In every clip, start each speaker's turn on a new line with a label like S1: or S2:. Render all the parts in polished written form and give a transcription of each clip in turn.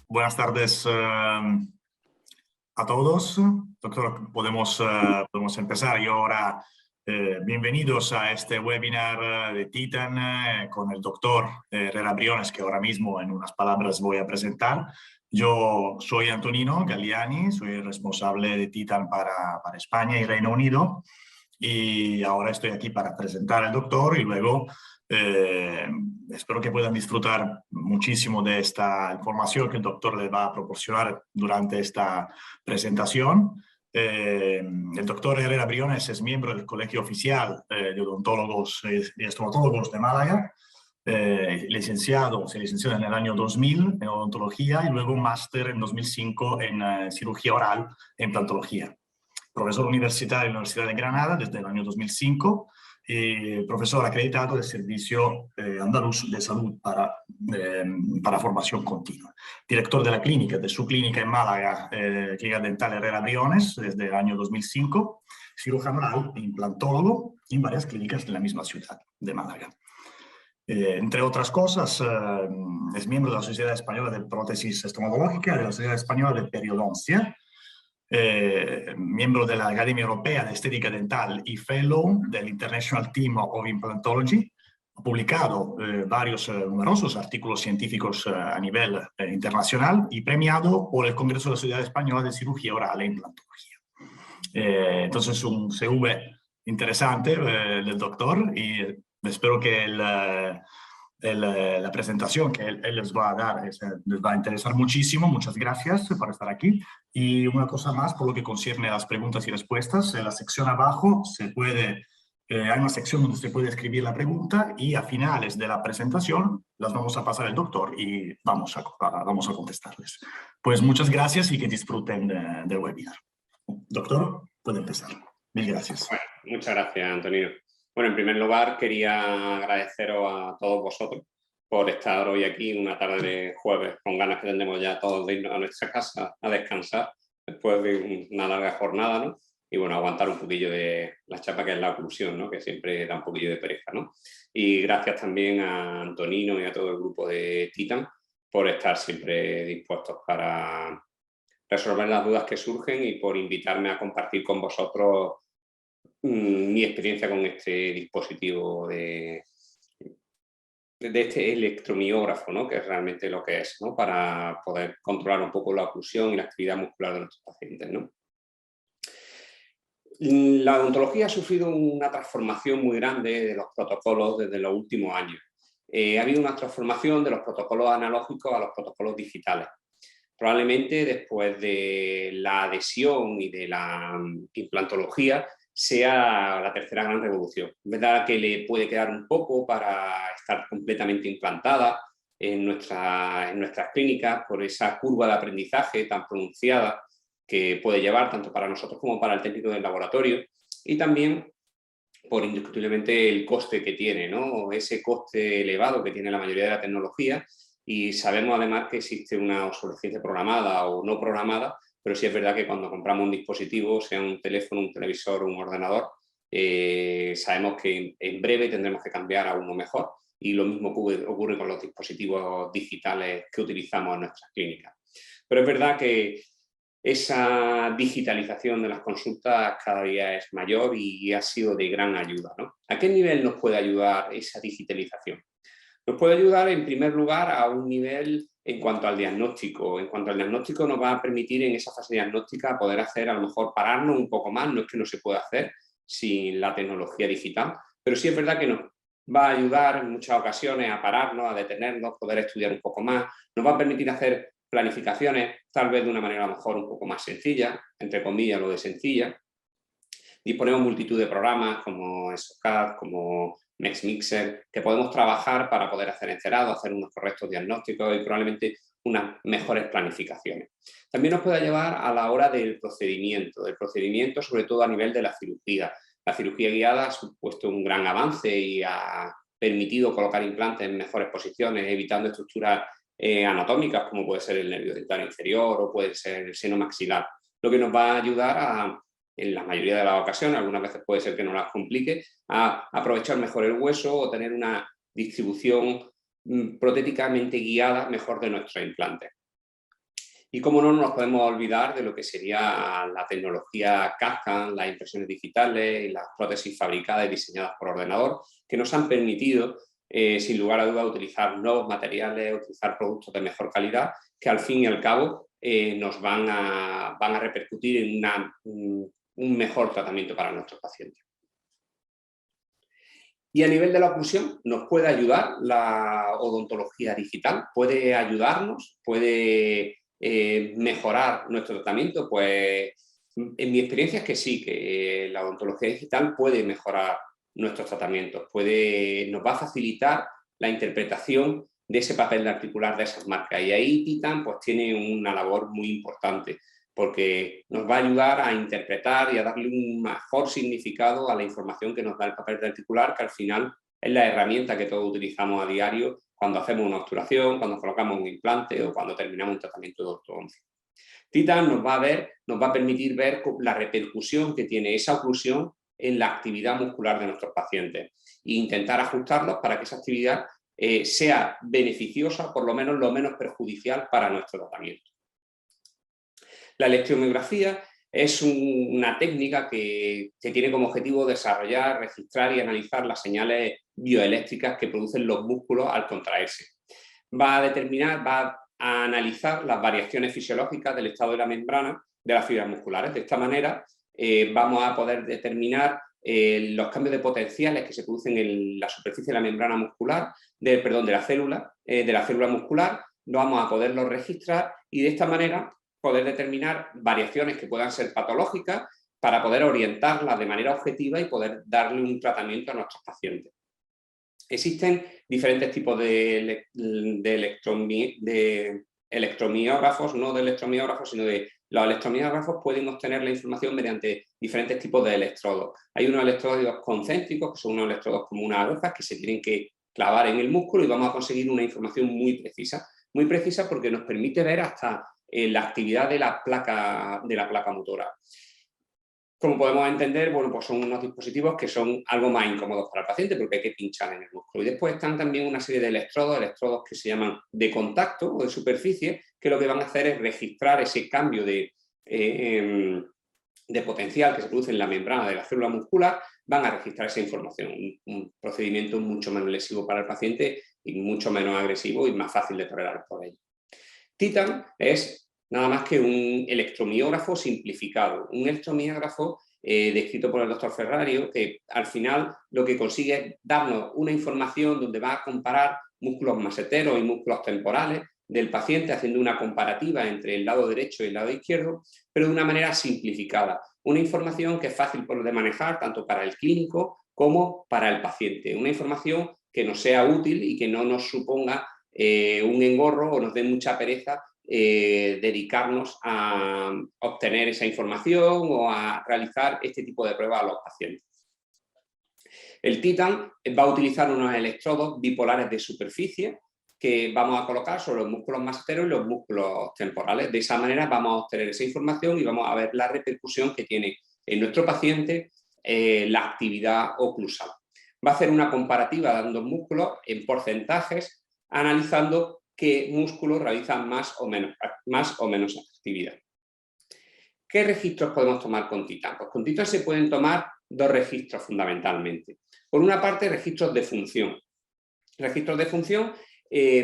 S1: Buenas tardes a todos. Doctor, podemos empezar. Y ahora, bienvenidos a este webinar de Titan con el doctor Herrera Briones, que ahora mismo en unas palabras voy a presentar. Yo soy Antonino Galliani, soy el responsable de Titan para España y Reino Unido. Y ahora estoy aquí para presentar al doctor y luego espero que puedan disfrutar muchísimo de esta información que el doctor les va a proporcionar durante esta presentación. El doctor Herrera Briones es miembro del Colegio Oficial de Odontólogos y Estomatólogos de Málaga. Se licenció en el año 2000 en odontología y luego un máster en 2005 en cirugía oral e implantología. Profesor universitario en la Universidad de Granada desde el año 2005 y profesor acreditado del Servicio Andaluz de Salud para formación continua. Director de la clínica, de su clínica en Málaga, Clínica Dental Herrera Briones, desde el año 2005, cirujano oral e implantólogo en varias clínicas de la misma ciudad de Málaga. Entre otras cosas, es miembro de la Sociedad Española de Prótesis Estomatológica, de la Sociedad Española de Periodoncia, miembro de la Academia Europea de Estética Dental y Fellow del International Team of Implantology. Ha publicado numerosos artículos científicos a nivel internacional y premiado por el Congreso de la Sociedad Española de Cirugía Oral e Implantología. Entonces, un CV interesante del doctor y espero que la presentación que él les va a dar les va a interesar muchísimo. Muchas gracias por estar aquí. Y una cosa más por lo que concierne a las preguntas y respuestas. En la sección abajo hay una sección donde se puede escribir la pregunta y a finales de la presentación las vamos a pasar al doctor y vamos a contestarles. Pues muchas gracias y que disfruten del webinar. Doctor, puede empezar. Mil gracias.
S2: Bueno, muchas gracias, Antonio. Bueno, en primer lugar, quería agradeceros a todos vosotros por estar hoy aquí, una tarde de jueves, con ganas que tendremos ya todos de irnos a nuestra casa a descansar después de una larga jornada, ¿no? Y bueno, aguantar un poquillo de la chapa que es la oclusión, ¿no? Que siempre da un poquillo de pereza, ¿no? Y gracias también a Antonino y a todo el grupo de Titan por estar siempre dispuestos para resolver las dudas que surgen y por invitarme a compartir con vosotros mi experiencia con este dispositivo de este electromiógrafo, ¿no? Que es realmente lo que es, ¿no? Para poder controlar un poco la oclusión y la actividad muscular de nuestros pacientes, ¿no? La odontología ha sufrido una transformación muy grande de los protocolos desde los últimos años. Ha habido una transformación de los protocolos analógicos a los protocolos digitales. Probablemente después de la adhesión y de la implantología sea la tercera gran revolución. Es verdad que le puede quedar un poco para estar completamente implantada en nuestras clínicas por esa curva de aprendizaje tan pronunciada que puede llevar tanto para nosotros como para el técnico del laboratorio, y también por indiscutiblemente el coste que tiene, ¿no? Ese coste elevado que tiene la mayoría de la tecnología, y sabemos además que existe una obsolescencia programada o no programada, pero sí es verdad que cuando compramos un dispositivo, sea un teléfono, un televisor o un ordenador, sabemos que en breve tendremos que cambiar a uno mejor, y lo mismo ocurre con los dispositivos digitales que utilizamos en nuestras clínicas. Pero es verdad que esa digitalización de las consultas cada día es mayor y ha sido de gran ayuda, ¿no? ¿A qué nivel nos puede ayudar esa digitalización? Nos puede ayudar en primer lugar a un nivel en cuanto al diagnóstico. En cuanto al diagnóstico nos va a permitir en esa fase diagnóstica poder hacer, a lo mejor pararnos un poco más, no es que no se pueda hacer sin la tecnología digital, pero sí es verdad que nos va a ayudar en muchas ocasiones a pararnos, a detenernos, poder estudiar un poco más, nos va a permitir hacer planificaciones tal vez de una manera a lo mejor un poco más sencilla, entre comillas lo de sencilla. Disponemos multitud de programas como SOCAD, como MexMixer, que podemos trabajar para poder hacer encerado, hacer unos correctos diagnósticos y probablemente unas mejores planificaciones. También nos puede llevar a la hora del procedimiento sobre todo a nivel de la cirugía. La cirugía guiada ha supuesto un gran avance y ha permitido colocar implantes en mejores posiciones, evitando estructuras anatómicas como puede ser el nervio dental inferior o puede ser el seno maxilar, lo que nos va a ayudar a en la mayoría de las ocasiones, algunas veces puede ser que no las complique, a aprovechar mejor el hueso o tener una distribución protéticamente guiada mejor de nuestros implantes. Y como no nos podemos olvidar de lo que sería la tecnología CAD/CAM, las impresiones digitales y las prótesis fabricadas y diseñadas por ordenador, que nos han permitido, sin lugar a dudas, utilizar nuevos materiales, utilizar productos de mejor calidad, que al fin y al cabo nos van a repercutir en un mejor tratamiento para nuestros pacientes. Y a nivel de la oclusión, nos puede ayudar la odontología digital, puede ayudarnos, puede mejorar nuestro tratamiento. Pues en mi experiencia es que sí, que la odontología digital puede mejorar nuestros tratamientos, nos va a facilitar la interpretación de ese papel articular de esas marcas. Y ahí Titan pues tiene una labor muy importante, porque nos va a ayudar a interpretar y a darle un mejor significado a la información que nos da el papel articular, que al final es la herramienta que todos utilizamos a diario cuando hacemos una obturación, cuando colocamos un implante o cuando terminamos un tratamiento de ortodoncia. Titan nos va a permitir ver la repercusión que tiene esa oclusión en la actividad muscular de nuestros pacientes e intentar ajustarlos para que esa actividad sea beneficiosa, por lo menos perjudicial para nuestro tratamiento. La electromiografía es una técnica que tiene como objetivo desarrollar, registrar y analizar las señales bioeléctricas que producen los músculos al contraerse. Va a analizar las variaciones fisiológicas del estado de la membrana de las fibras musculares. De esta manera vamos a poder determinar los cambios de potenciales que se producen en la superficie de la membrana muscular, de la célula muscular. Vamos a poderlos registrar y de esta manera poder determinar variaciones que puedan ser patológicas para poder orientarlas de manera objetiva y poder darle un tratamiento a nuestros pacientes. Existen diferentes tipos de electromiógrafos, no de electromiógrafos, sino de los electromiógrafos pueden obtener la información mediante diferentes tipos de electrodos. Hay unos electrodos concéntricos, que son unos electrodos como unas agujas que se tienen que clavar en el músculo y vamos a conseguir una información muy precisa porque nos permite ver hasta la actividad de la placa motora. Como podemos entender, bueno, pues son unos dispositivos que son algo más incómodos para el paciente porque hay que pinchar en el músculo. Y después están también una serie de electrodos que se llaman de contacto o de superficie, que lo que van a hacer es registrar ese cambio de potencial que se produce en la membrana de la célula muscular, van a registrar esa información. Un procedimiento mucho menos lesivo para el paciente y mucho menos agresivo y más fácil de tolerar por ello. Titan es nada más que un electromiógrafo simplificado, un electromiógrafo descrito por el doctor Ferrario, que al final lo que consigue es darnos una información donde va a comparar músculos maseteros y músculos temporales del paciente, haciendo una comparativa entre el lado derecho y el lado izquierdo, pero de una manera simplificada. Una información que es fácil de manejar tanto para el clínico como para el paciente. Una información que nos sea útil y que no nos suponga un engorro o nos dé mucha pereza dedicarnos a obtener esa información o a realizar este tipo de pruebas a los pacientes. El Titan va a utilizar unos electrodos bipolares de superficie que vamos a colocar sobre los músculos maseteros y los músculos temporales. De esa manera vamos a obtener esa información y vamos a ver la repercusión que tiene en nuestro paciente la actividad oclusal. Va a hacer una comparativa de ambos músculos en porcentajes, analizando qué músculos realizan más o menos actividad. ¿Qué registros podemos tomar con Titan? Pues con Titan se pueden tomar dos registros fundamentalmente. Por una parte, registros de función. Registros de función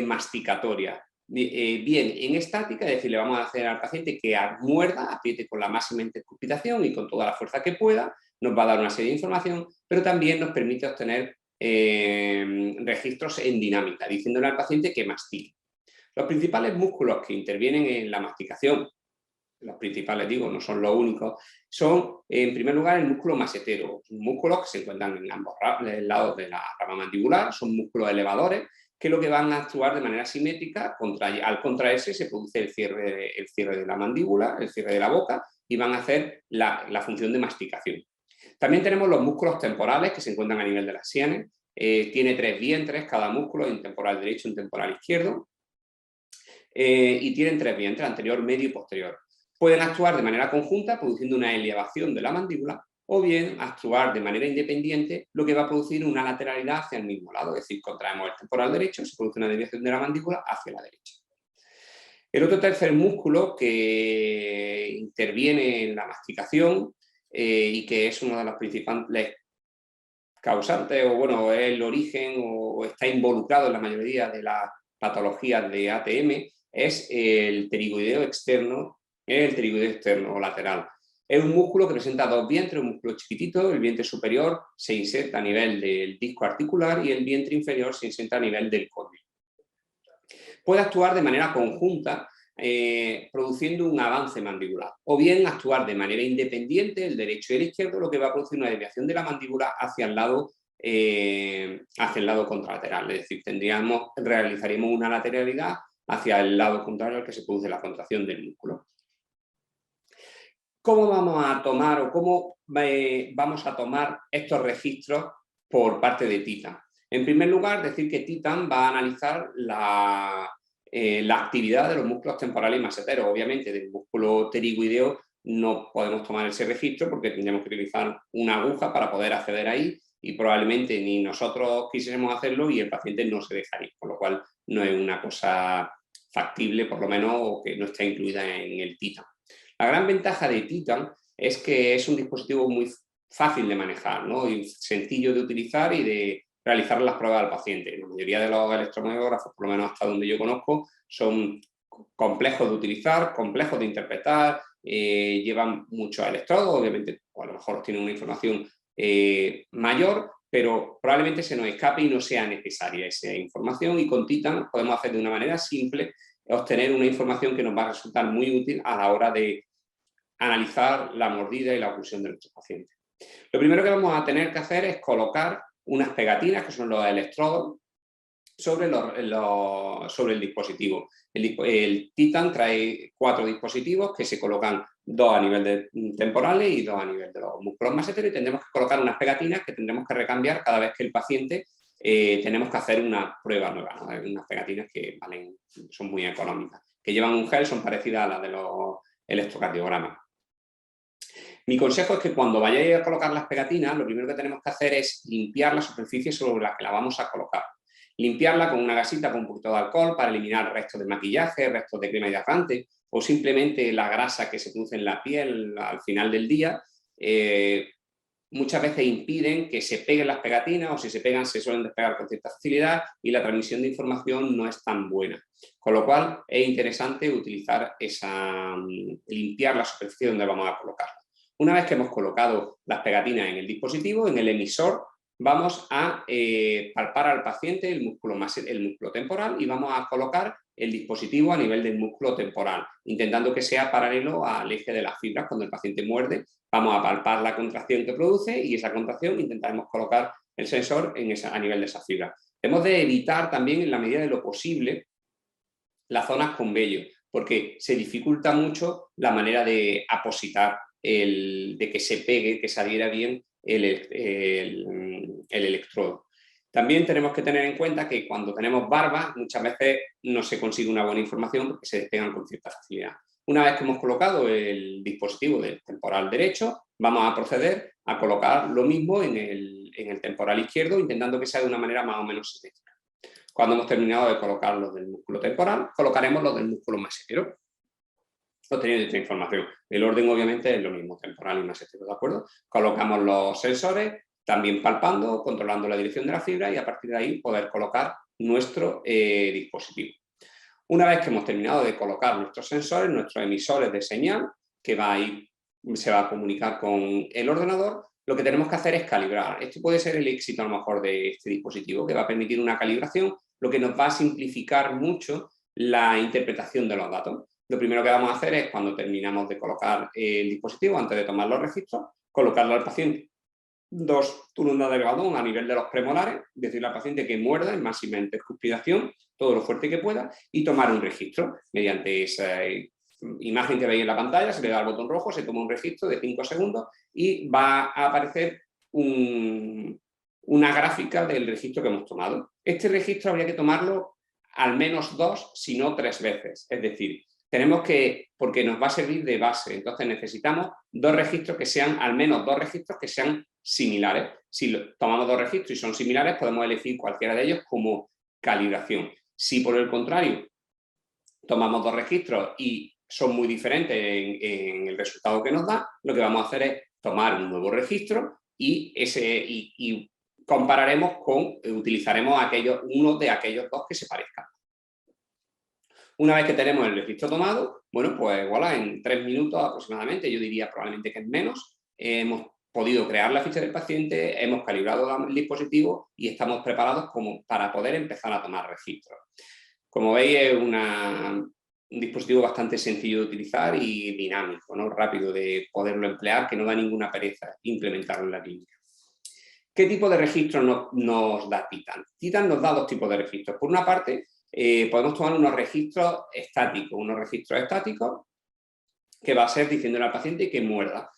S2: masticatoria. Bien en estática, es decir, le vamos a hacer al paciente que muerda, apriete con la máxima intercupitación y con toda la fuerza que pueda, nos va a dar una serie de información, pero también nos permite obtener registros en dinámica, diciéndole al paciente que mastique. Los principales músculos que intervienen en la masticación, los principales digo, no son los únicos, son en primer lugar el músculo masetero, músculos que se encuentran en ambos lados de la rama mandibular, son músculos elevadores que lo que van a actuar de manera simétrica, al contraerse se produce el cierre de la mandíbula, el cierre de la boca y van a hacer la función de masticación. También tenemos los músculos temporales que se encuentran a nivel de las sienes, tiene 3 vientres cada músculo, un temporal derecho y un temporal izquierdo. Y tienen 3 vientres, anterior, medio y posterior. Pueden actuar de manera conjunta, produciendo una elevación de la mandíbula, o bien actuar de manera independiente, lo que va a producir una lateralidad hacia el mismo lado, es decir, contraemos el temporal derecho, se produce una desviación de la mandíbula hacia la derecha. El otro tercer músculo que interviene en la masticación y que es uno de los principales causantes, o bueno, es el origen o está involucrado en la mayoría de las patologías de ATM, es el pterigoideo externo, o lateral. Es un músculo que presenta dos vientres, un músculo chiquitito, el vientre superior se inserta a nivel del disco articular y el vientre inferior se inserta a nivel del cóndilo. Puede actuar de manera conjunta, produciendo un avance mandibular, o bien actuar de manera independiente, el derecho y el izquierdo, lo que va a producir una desviación de la mandíbula hacia el lado contralateral, es decir, realizaríamos una lateralidad hacia el lado contrario al que se produce la contracción del músculo. ¿Cómo vamos a tomar o cómo vamos a tomar estos registros por parte de Titan? En primer lugar, decir que Titan va a analizar la actividad de los músculos temporales y maseteros. Obviamente, del músculo pterigoideo no podemos tomar ese registro porque tendríamos que utilizar una aguja para poder acceder ahí y probablemente ni nosotros quisiéramos hacerlo y el paciente no se dejaría, con lo cual no es una cosa factible, por lo menos, o que no está incluida en el Titan. La gran ventaja de Titan es que es un dispositivo muy fácil de manejar, ¿no? Y sencillo de utilizar y de realizar las pruebas al paciente. La mayoría de los electromiográficos, por lo menos hasta donde yo conozco, son complejos de utilizar, complejos de interpretar, llevan muchos electrodos, obviamente a lo mejor tienen una información mayor, pero probablemente se nos escape y no sea necesaria esa información, y con Titan podemos hacer de una manera simple obtener una información que nos va a resultar muy útil a la hora de analizar la mordida y la oclusión de nuestros pacientes. Lo primero que vamos a tener que hacer es colocar unas pegatinas, que son los electrodos, sobre el dispositivo. El Titan trae 4 dispositivos que se colocan 2 a nivel de temporales y 2 a nivel de los músculos maseteros, y tendremos que colocar unas pegatinas que tendremos que recambiar cada vez que el paciente tenemos que hacer una prueba nueva, ¿no? Hay unas pegatinas que son muy económicas, que llevan un gel, son parecidas a las de los electrocardiogramas. Mi consejo es que cuando vayáis a colocar las pegatinas, lo primero que tenemos que hacer es limpiar la superficie sobre la que la vamos a colocar. Limpiarla con una gasita con un poquito de alcohol para eliminar restos de maquillaje, restos de crema hidratante o simplemente la grasa que se produce en la piel al final del día. Muchas veces impiden que se peguen las pegatinas, o si se pegan se suelen despegar con cierta facilidad y la transmisión de información no es tan buena. Con lo cual es interesante utilizar limpiar la superficie donde vamos a colocarla. Una vez que hemos colocado las pegatinas en el dispositivo, en el emisor, vamos a palpar al paciente el músculo temporal y vamos a colocar el dispositivo a nivel del músculo temporal, intentando que sea paralelo al eje de las fibras. Cuando el paciente muerde, vamos a palpar la contracción que produce y esa contracción intentaremos colocar el sensor a nivel de esa fibra. Hemos de evitar también, en la medida de lo posible, las zonas con vello, porque se dificulta mucho la manera de apositar, de que se pegue, que se adhiera bien el electrodo. También tenemos que tener en cuenta que cuando tenemos barba, muchas veces no se consigue una buena información porque se despegan con cierta facilidad. Una vez que hemos colocado el dispositivo del temporal derecho, vamos a proceder a colocar lo mismo en el temporal izquierdo, intentando que sea de una manera más o menos simétrica. Cuando hemos terminado de colocar los del músculo temporal, colocaremos los del músculo masetero, obteniendo esta información. El orden obviamente es lo mismo, temporal y masetero, ¿de acuerdo? Colocamos los sensores, también palpando, controlando la dirección de la fibra, y a partir de ahí poder colocar nuestro dispositivo. Una vez que hemos terminado de colocar nuestros sensores, nuestros emisores de señal, que se va a comunicar con el ordenador, lo que tenemos que hacer es calibrar. Esto puede ser el éxito a lo mejor de este dispositivo, que va a permitir una calibración, lo que nos va a simplificar mucho la interpretación de los datos. Lo primero que vamos a hacer es, cuando terminamos de colocar el dispositivo, antes de tomar los registros, colocarlo al paciente 2 turnos de algodón a nivel de los premolares, decirle al paciente que muerda en máxima intercuspiración, todo lo fuerte que pueda, y tomar un registro. Mediante esa imagen que veis en la pantalla, se le da el botón rojo, se toma un registro de 5 segundos y va a aparecer una gráfica del registro que hemos tomado. Este registro habría que tomarlo al menos 2, si no 3 veces. Es decir, porque nos va a servir de base, entonces necesitamos dos registros que sean, al menos dos registros que sean similares. Si tomamos dos registros y son similares, podemos elegir cualquiera de ellos como calibración. Si por el contrario tomamos dos registros y son muy diferentes en el resultado que nos da, lo que vamos a hacer es tomar un nuevo registro y compararemos utilizaremos uno de aquellos dos que se parezcan. Una vez que tenemos el registro tomado, bueno, pues voilà, en 3 minutos aproximadamente, yo diría probablemente que es menos, hemos podido crear la ficha del paciente, hemos calibrado el dispositivo y estamos preparados para poder empezar a tomar registros. Como veis, es un dispositivo bastante sencillo de utilizar y dinámico, ¿no? Rápido de poderlo emplear, que no da ninguna pereza implementarlo en la clínica. ¿Qué tipo de registro nos da Titan? Titan nos da dos tipos de registros. Por una parte, podemos tomar unos registros estáticos que va a ser diciéndole al paciente que muerda,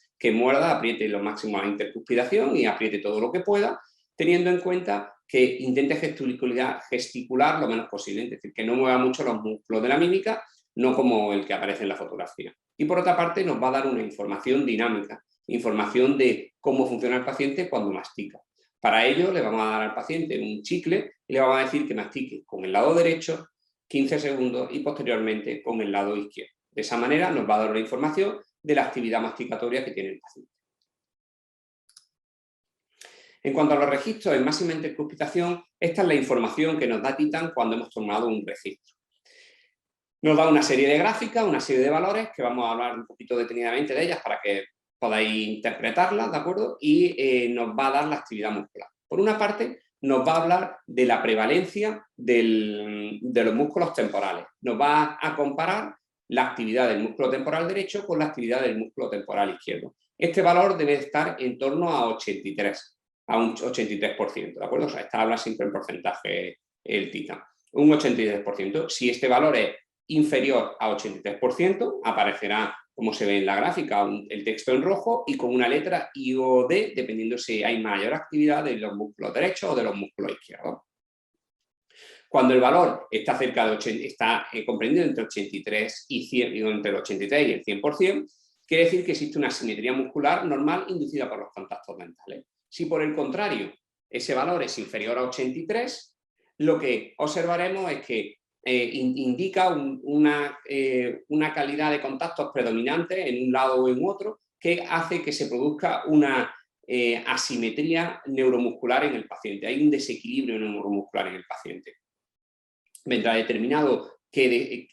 S2: apriete lo máximo la intercuspidación y apriete todo lo que pueda, teniendo en cuenta que intente gesticular lo menos posible, es decir, que no mueva mucho los músculos de la mímica, no como el que aparece en la fotografía. Y por otra parte nos va a dar una información dinámica, información de cómo funciona el paciente cuando mastica. Para ello le vamos a dar al paciente un chicle y le vamos a decir que mastique con el lado derecho 15 segundos y posteriormente con el lado izquierdo. De esa manera nos va a dar una información de la actividad masticatoria que tiene el paciente. En cuanto a los registros en máxima intercuspitación, esta es la información que nos da Titan cuando hemos tomado un registro. Nos da una serie de gráficas, una serie de valores, que vamos a hablar un poquito detenidamente de ellas para que podáis interpretarlas, ¿de acuerdo? Y nos va a dar la actividad muscular. Por una parte, nos va a hablar de la prevalencia de los músculos temporales. Nos va a comparar la actividad del músculo temporal derecho con la actividad del músculo temporal izquierdo. Este valor debe estar en torno a 83. A un 83%, ¿de acuerdo? O sea, esta habla siempre en porcentaje el Titan. Un 83%. Si este valor es inferior a 83%, aparecerá, como se ve en la gráfica, el texto en rojo y con una letra I o D, dependiendo si hay mayor actividad de los músculos derechos o de los músculos izquierdos. Cuando el valor está cerca de está comprendido entre 83 y 100, entre el 83 y el 100%, quiere decir que existe una asimetría muscular normal inducida por los contactos dentales. Si por el contrario ese valor es inferior a 83, lo que observaremos es que indica una calidad de contactos predominante en un lado o en otro que hace que se produzca una asimetría neuromuscular en el paciente. Hay un desequilibrio neuromuscular en el paciente. Vendrá determinado qué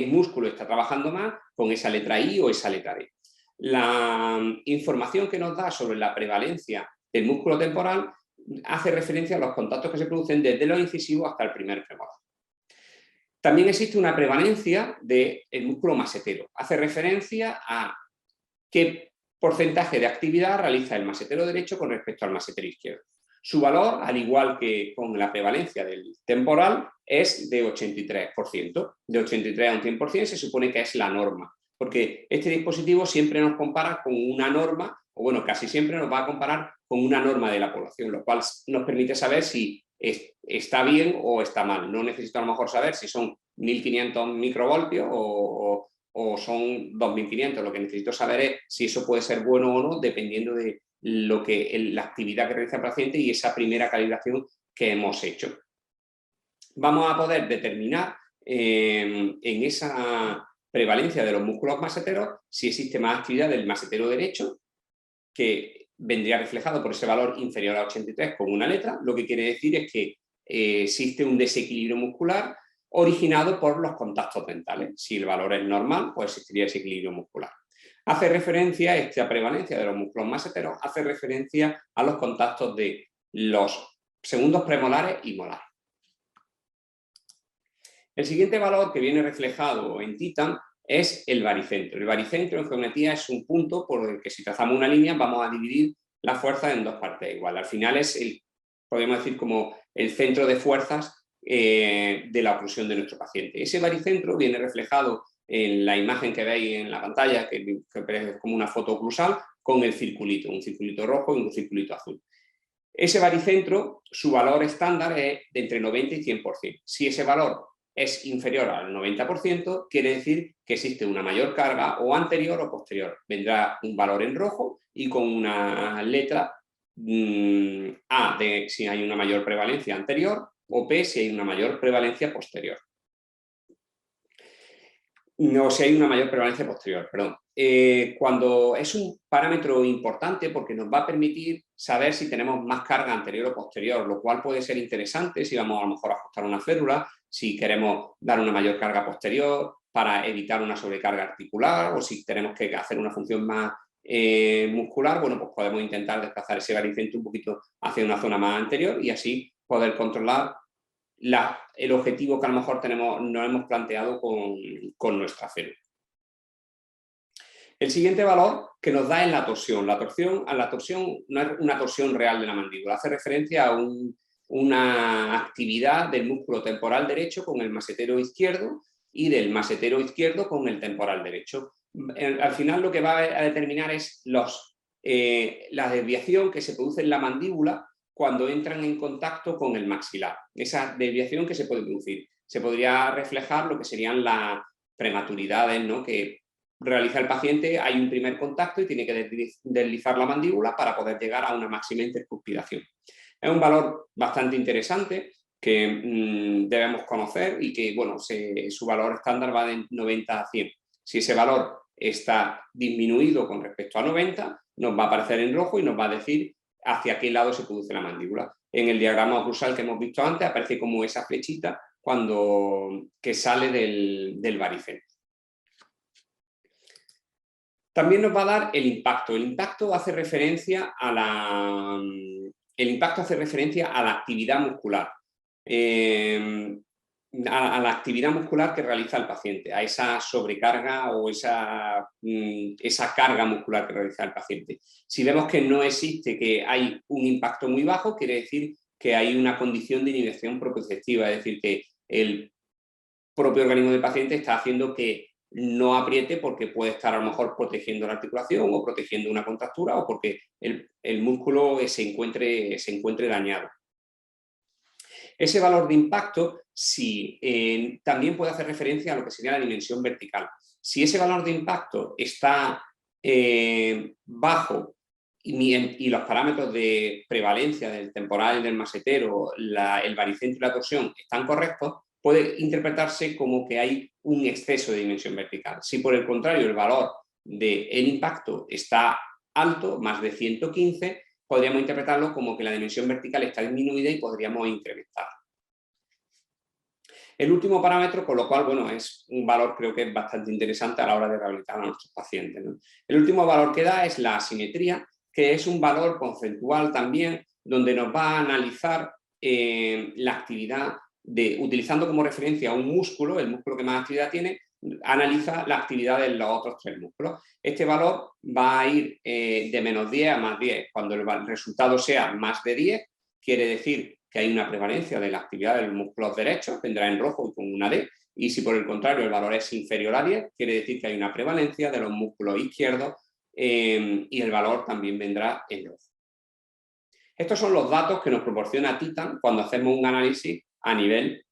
S2: músculo está trabajando más con esa letra I o esa letra D. La información que nos da sobre la prevalencia del músculo temporal hace referencia a los contactos que se producen desde los incisivos hasta el primer femoral. También existe una prevalencia del músculo masetero. Hace referencia a qué porcentaje de actividad realiza el masetero derecho con respecto al masetero izquierdo. Su valor, al igual que con la prevalencia del temporal, es de 83%. De 83 a un 100% se supone que es la norma, porque este dispositivo siempre nos compara con una norma, o bueno, casi siempre nos va a comparar con una norma de la población, lo cual nos permite saber si está bien o está mal. No necesito a lo mejor saber si son 1500 microvoltios o son 2500. Lo que necesito saber es si eso puede ser bueno o no, dependiendo de la actividad que realiza el paciente y esa primera calibración que hemos hecho. Vamos a poder determinar en esa prevalencia de los músculos maseteros si existe más actividad del masetero derecho, que vendría reflejado por ese valor inferior a 83 con una letra. Lo que quiere decir es que existe un desequilibrio muscular originado por los contactos dentales. Si el valor es normal, pues existiría ese equilibrio muscular. Hace referencia, esta prevalencia de los músculos maseteros, hace referencia a los contactos de los segundos premolares y molares. El siguiente valor que viene reflejado en Titan es el baricentro. El baricentro en geometría es un punto por el que, si trazamos una línea, vamos a dividir la fuerza en dos partes iguales. Al final es podemos decir, como el centro de fuerzas de la oclusión de nuestro paciente. Ese baricentro viene reflejado en la imagen que veis en la pantalla, que es como una foto oclusal, con el circulito, un circulito rojo y un circulito azul. Ese baricentro, su valor estándar es de entre 90 y 100%. Si ese valor es inferior al 90%, quiere decir que existe una mayor carga o anterior o posterior. Vendrá un valor en rojo y con una letra A de si hay una mayor prevalencia anterior o P si hay una mayor prevalencia posterior. No, si hay una mayor prevalencia posterior, perdón. Cuando es un parámetro importante porque nos va a permitir saber si tenemos más carga anterior o posterior, lo cual puede ser interesante si vamos a lo mejor a ajustar una férula, si queremos dar una mayor carga posterior para evitar una sobrecarga articular o si tenemos que hacer una función más muscular, bueno, pues podemos intentar desplazar ese baricentro un poquito hacia una zona más anterior y así poder controlar el objetivo que a lo mejor nos hemos planteado con nuestra célula. El siguiente valor que nos da es la torsión. La torsión no es una torsión real de la mandíbula, hace referencia a una actividad del músculo temporal derecho con el masetero izquierdo y del masetero izquierdo con el temporal derecho. Al final lo que va a determinar es la desviación que se produce en la mandíbula cuando entran en contacto con el maxilar. Esa desviación que se puede producir. Se podría reflejar lo que serían las prematuridades, ¿no?, que realiza el paciente. Hay un primer contacto y tiene que deslizar la mandíbula para poder llegar a una máxima intercuspidación. Es un valor bastante interesante que debemos conocer y que, bueno, su valor estándar va de 90 a 100. Si ese valor está disminuido con respecto a 90, nos va a aparecer en rojo y nos va a decir hacia qué lado se produce la mandíbula. En el diagrama oclusal que hemos visto antes aparece como esa flechita que sale del baricentro. También nos va a dar el impacto. El impacto hace referencia a la actividad muscular. A la actividad muscular que realiza el paciente, a esa sobrecarga o esa carga muscular que realiza el paciente. Si vemos que no existe, que hay un impacto muy bajo, quiere decir que hay una condición de inhibición propioceptiva, es decir, que el propio organismo del paciente está haciendo que no apriete porque puede estar a lo mejor protegiendo la articulación o protegiendo una contractura o porque el músculo se encuentre dañado. Ese valor de impacto también puede hacer referencia a lo que sería la dimensión vertical. Si ese valor de impacto está bajo y los parámetros de prevalencia del temporal y del masetero, el baricentro y la torsión están correctos, puede interpretarse como que hay un exceso de dimensión vertical. Si por el contrario el valor del impacto está alto, más de 115, podríamos interpretarlo como que la dimensión vertical está disminuida y podríamos incrementar. El último parámetro, con lo cual, bueno, es un valor creo que es bastante interesante a la hora de rehabilitar a nuestros pacientes, ¿no? El último valor que da es la asimetría, que es un valor conceptual también, donde nos va a analizar la actividad utilizando como referencia un músculo, el músculo que más actividad tiene, analiza la actividad de los otros tres músculos. Este valor va a ir de menos 10 a más 10. Cuando el resultado sea más de 10, quiere decir que hay una prevalencia de la actividad de los músculos derechos, vendrá en rojo y con una D, y si por el contrario el valor es inferior a 10, quiere decir que hay una prevalencia de los músculos izquierdos y el valor también vendrá en rojo. Estos son los datos que nos proporciona Titan cuando hacemos un análisis a nivel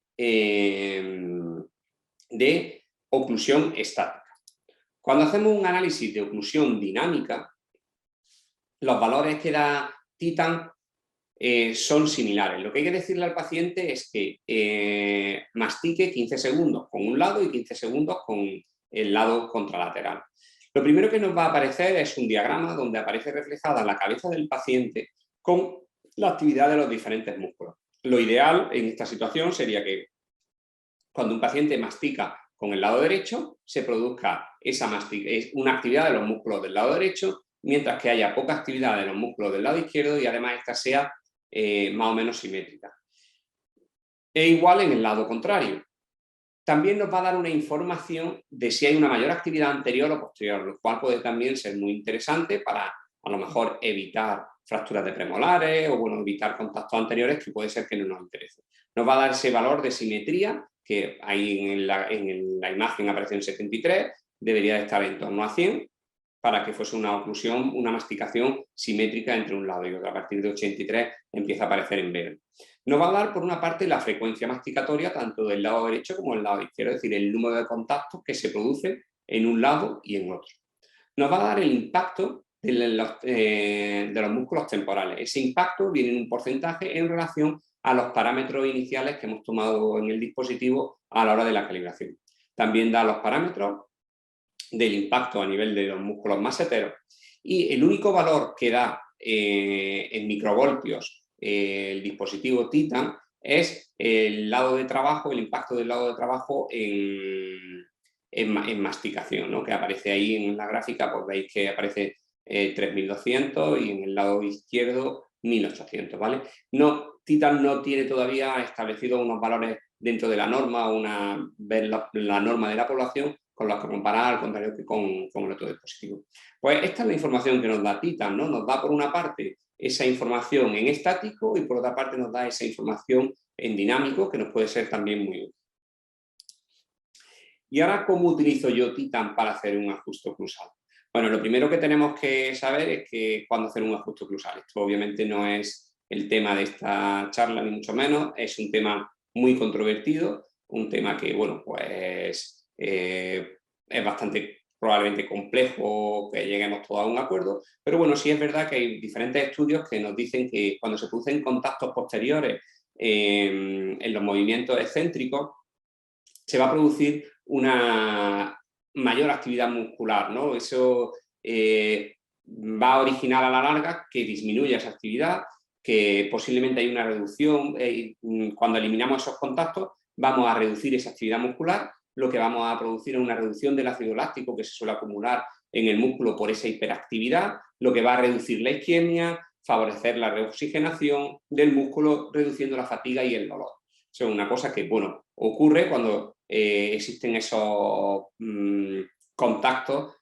S2: de oclusión estática. Cuando hacemos un análisis de oclusión dinámica, los valores que da Titan son similares. Lo que hay que decirle al paciente es que mastique 15 segundos con un lado y 15 segundos con el lado contralateral. Lo primero que nos va a aparecer es un diagrama donde aparece reflejada la cabeza del paciente con la actividad de los diferentes músculos. Lo ideal en esta situación sería que cuando un paciente mastica con el lado derecho se produzca una actividad de los músculos del lado derecho, mientras que haya poca actividad de los músculos del lado izquierdo y además esta sea más o menos simétrica. E igual en el lado contrario. También nos va a dar una información de si hay una mayor actividad anterior o posterior, lo cual puede también ser muy interesante para a lo mejor evitar fracturas de premolares o bueno, evitar contactos anteriores que puede ser que no nos interese. Nos va a dar ese valor de simetría que ahí en la imagen aparece en 73, debería de estar en torno a 100 para que fuese una oclusión, una masticación simétrica entre un lado y otro. A partir de 83 empieza a aparecer en verde. Nos va a dar, por una parte, la frecuencia masticatoria tanto del lado derecho como del lado izquierdo, es decir, el número de contactos que se produce en un lado y en otro. Nos va a dar el impacto de los músculos temporales. Ese impacto viene en un porcentaje en relación a los parámetros iniciales que hemos tomado en el dispositivo a la hora de la calibración. También da los parámetros del impacto a nivel de los músculos maseteros, y el único valor que da en microvoltios el dispositivo Titan es el lado de trabajo, el impacto del lado de trabajo en masticación, ¿no? Que aparece ahí en la gráfica, pues veis que aparece 3200 y en el lado izquierdo 1800, ¿vale? Titan no tiene todavía establecido unos valores dentro de la norma, ver la norma de la población con los que comparar, al contrario que con el otro dispositivo. Pues esta es la información que nos da Titan, ¿no? Nos da por una parte esa información en estático y por otra parte nos da esa información en dinámico, que nos puede ser también muy útil. Y ahora, ¿cómo utilizo yo Titan para hacer un ajuste oclusal? Bueno, lo primero que tenemos que saber es que cuándo hacer un ajuste oclusal. Esto obviamente no es el tema de esta charla, ni mucho menos. Es un tema muy controvertido, un tema que, bueno, pues es bastante probablemente complejo que lleguemos todos a un acuerdo, pero bueno, sí es verdad que hay diferentes estudios que nos dicen que cuando se producen contactos posteriores en los movimientos excéntricos, se va a producir una mayor actividad muscular, ¿no? Eso va a originar a la larga que disminuya esa actividad, que posiblemente hay una reducción, cuando eliminamos esos contactos vamos a reducir esa actividad muscular, lo que vamos a producir es una reducción del ácido láctico que se suele acumular en el músculo por esa hiperactividad, lo que va a reducir la isquemia, favorecer la reoxigenación del músculo, reduciendo la fatiga y el dolor. Eso es una cosa que, bueno, ocurre cuando existen esos contactos,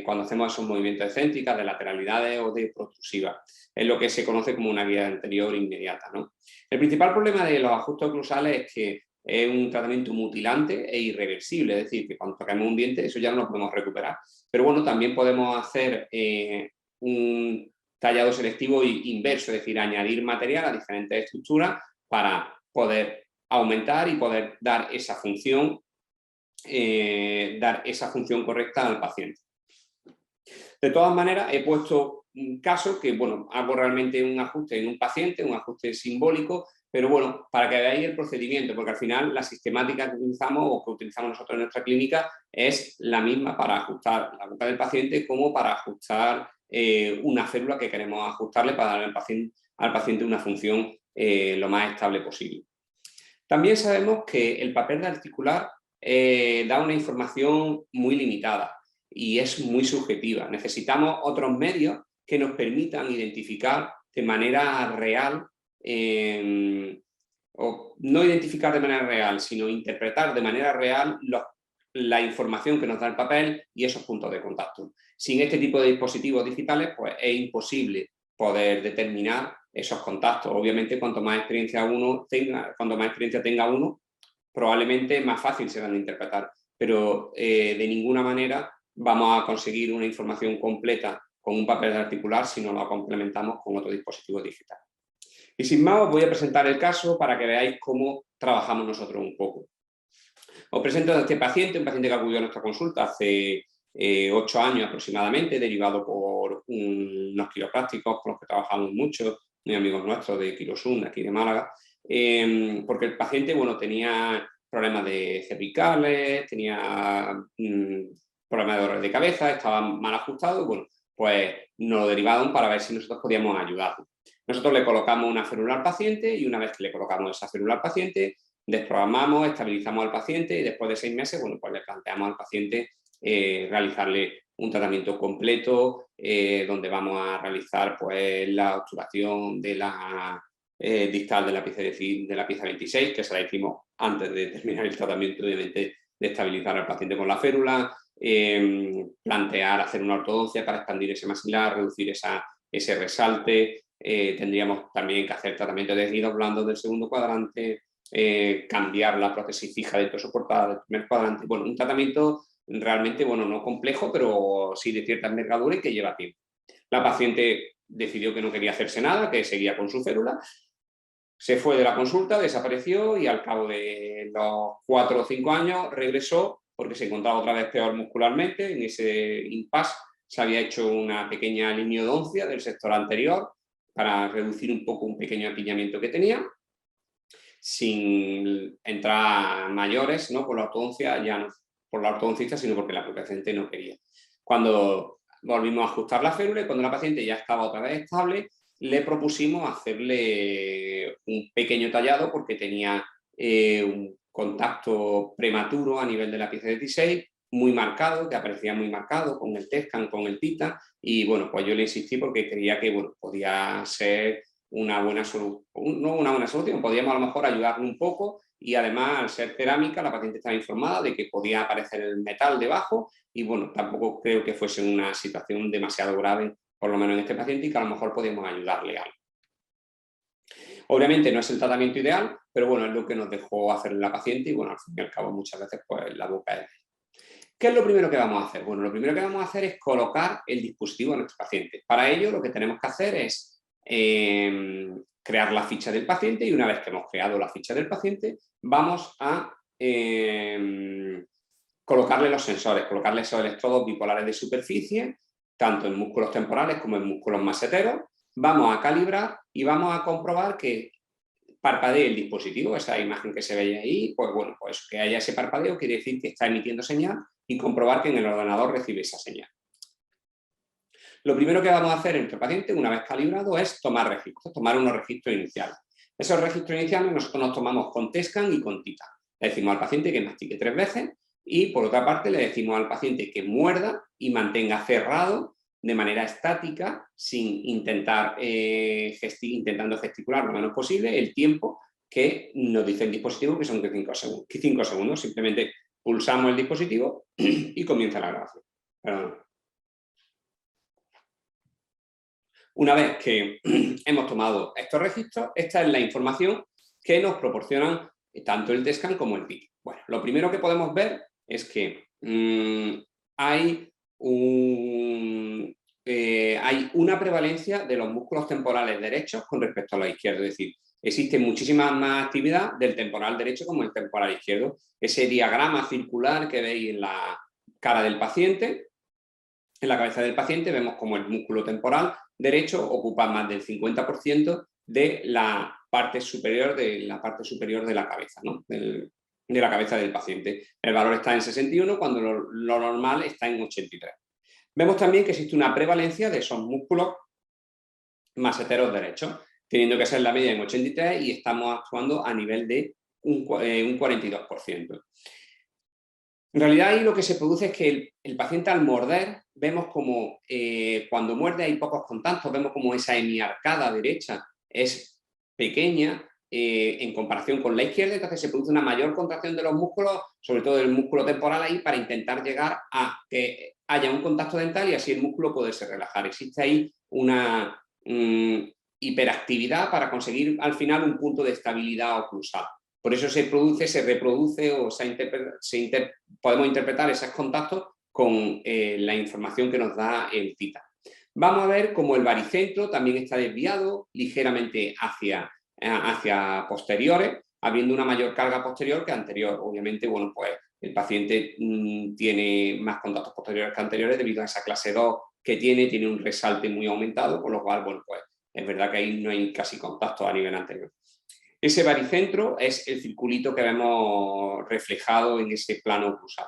S2: cuando hacemos esos movimientos excéntricos, de lateralidades o de protrusivas. Es lo que se conoce como una guía anterior inmediata, ¿no? El principal problema de los ajustes oclusales es que es un tratamiento mutilante e irreversible, es decir, que cuando toquemos un diente eso ya no lo podemos recuperar. Pero bueno, también podemos hacer un tallado selectivo inverso, es decir, añadir material a diferentes estructuras para poder aumentar y poder dar esa función correcta al paciente. De todas maneras, he puesto un caso que, bueno, hago realmente un ajuste en un paciente, un ajuste simbólico, pero bueno, para que veáis el procedimiento, porque al final la sistemática que utilizamos o que utilizamos nosotros en nuestra clínica es la misma para ajustar la boca del paciente como para ajustar una férula que queremos ajustarle para dar al paciente una función lo más estable posible. También sabemos que el papel articular da una información muy limitada y es muy subjetiva. Necesitamos otros medios que nos permitan identificar de manera real, o no identificar de manera real, sino interpretar de manera real la información que nos da el papel y esos puntos de contacto. Sin este tipo de dispositivos digitales, pues es imposible poder determinar esos contactos. Obviamente, cuanto más experiencia tenga uno, probablemente más fácil serán de interpretar, pero de ninguna manera vamos a conseguir una información completa con un papel articular si no lo complementamos con otro dispositivo digital. Y sin más, os voy a presentar el caso para que veáis cómo trabajamos nosotros un poco. Os presento a este paciente, un paciente que acudió a nuestra consulta hace 8 años aproximadamente, derivado por unos quiroprácticos con los que trabajamos mucho, muy amigos nuestros de Quirosun, de aquí de Málaga, porque el paciente, bueno, tenía problemas de cervicales, tenía problemas de dolor de cabeza, estaba mal ajustado, bueno, pues nos lo derivaron para ver si nosotros podíamos ayudarlo. Nosotros le colocamos una férula al paciente y una vez que le colocamos esa férula al paciente, desprogramamos, estabilizamos al paciente y después de 6 meses, bueno, pues le planteamos al paciente realizarle un tratamiento completo donde vamos a realizar pues la obturación de la distal de la pieza 26, que se la hicimos antes de terminar el tratamiento, obviamente, de estabilizar al paciente con la férula, plantear hacer una ortodoncia para expandir ese maxilar, reducir ese resalte, tendríamos también que hacer tratamiento de tejidos blandos del segundo cuadrante, cambiar la prótesis fija dentro soportada del primer cuadrante, bueno, un tratamiento realmente, bueno, no complejo, pero sí de cierta envergadura y que lleva tiempo. La paciente decidió que no quería hacerse nada, que seguía con su férula, se fue de la consulta, desapareció y al cabo de los 4 o 5 años regresó porque se encontraba otra vez peor muscularmente. En ese impasse se había hecho una pequeña liniodoncia del sector anterior para reducir un poco un pequeño apiñamiento que tenía, sin entrar a mayores, ¿no? Por la ortodoncia, ya no por la ortodoncista, sino porque la paciente no quería. Cuando volvimos a ajustar la férula y cuando la paciente ya estaba otra vez estable, le propusimos hacerle un pequeño tallado porque tenía un contacto prematuro a nivel de la pieza 16, muy marcado, que aparecía muy marcado con el TESCAN, con el TITA, y bueno, pues yo le insistí porque creía que bueno, podía ser una buena solución, no una buena solución, podíamos a lo mejor ayudarle un poco y además al ser cerámica la paciente estaba informada de que podía aparecer el metal debajo y bueno, tampoco creo que fuese una situación demasiado grave, por lo menos en este paciente, y que a lo mejor podíamos ayudarle algo. Obviamente no es el tratamiento ideal, pero bueno, es lo que nos dejó hacer la paciente y bueno, al fin y al cabo muchas veces pues la boca es. ¿Qué es lo primero que vamos a hacer? Bueno, lo primero que vamos a hacer es colocar el dispositivo a nuestro paciente. Para ello lo que tenemos que hacer es crear la ficha del paciente y una vez que hemos creado la ficha del paciente vamos a colocarle los sensores, colocarle esos electrodos bipolares de superficie, tanto en músculos temporales como en músculos maseteros. Vamos a calibrar y vamos a comprobar que parpadee el dispositivo, esa imagen que se ve ahí, pues bueno, pues que haya ese parpadeo quiere decir que está emitiendo señal y comprobar que en el ordenador recibe esa señal. Lo primero que vamos a hacer en nuestro paciente, una vez calibrado, es tomar registros, tomar unos registros iniciales. Esos registros iniciales nosotros nos tomamos con TESCAN y con TITA. Le decimos al paciente que mastique 3 veces y por otra parte le decimos al paciente que muerda y mantenga cerrado de manera estática, sin intentar intentando gesticular lo menos posible, el tiempo que nos dice el dispositivo, que son 5 segundos. Simplemente pulsamos el dispositivo y comienza la grabación. Perdón. Una vez que hemos tomado estos registros, esta es la información que nos proporcionan tanto el TESCAN como el TIC. Bueno, lo primero que podemos ver es que hay una prevalencia de los músculos temporales derechos con respecto a los izquierdos. Es decir, existe muchísima más actividad del temporal derecho como el temporal izquierdo. Ese diagrama circular que veis en la cara del paciente, en la cabeza del paciente, vemos como el músculo temporal derecho ocupa más del 50% de la parte superior de la cabeza, ¿no? de la cabeza del paciente. El valor está en 61 cuando lo normal está en 83. Vemos también que existe una prevalencia de esos músculos maseteros derechos, teniendo que ser la media en 83 y estamos actuando a nivel de un 42%. En realidad ahí lo que se produce es que el paciente al morder, vemos como cuando muerde hay pocos contactos, vemos como esa hemiarcada derecha es pequeña en comparación con la izquierda, entonces se produce una mayor contracción de los músculos, sobre todo del músculo temporal ahí, para intentar llegar a que haya un contacto dental y así el músculo poderse relajar. Existe ahí una hiperactividad para conseguir al final un punto de estabilidad oclusal. Por eso se reproduce o podemos interpretar esos contactos con la información que nos da el TITA. Vamos a ver cómo el baricentro también está desviado ligeramente hacia posteriores, habiendo una mayor carga posterior que anterior. Obviamente, bueno, pues el paciente tiene más contactos posteriores que anteriores debido a esa clase 2 que tiene un resalte muy aumentado, con lo cual, bueno, pues es verdad que ahí no hay casi contacto a nivel anterior. Ese baricentro es el circulito que vemos reflejado en ese plano oclusal.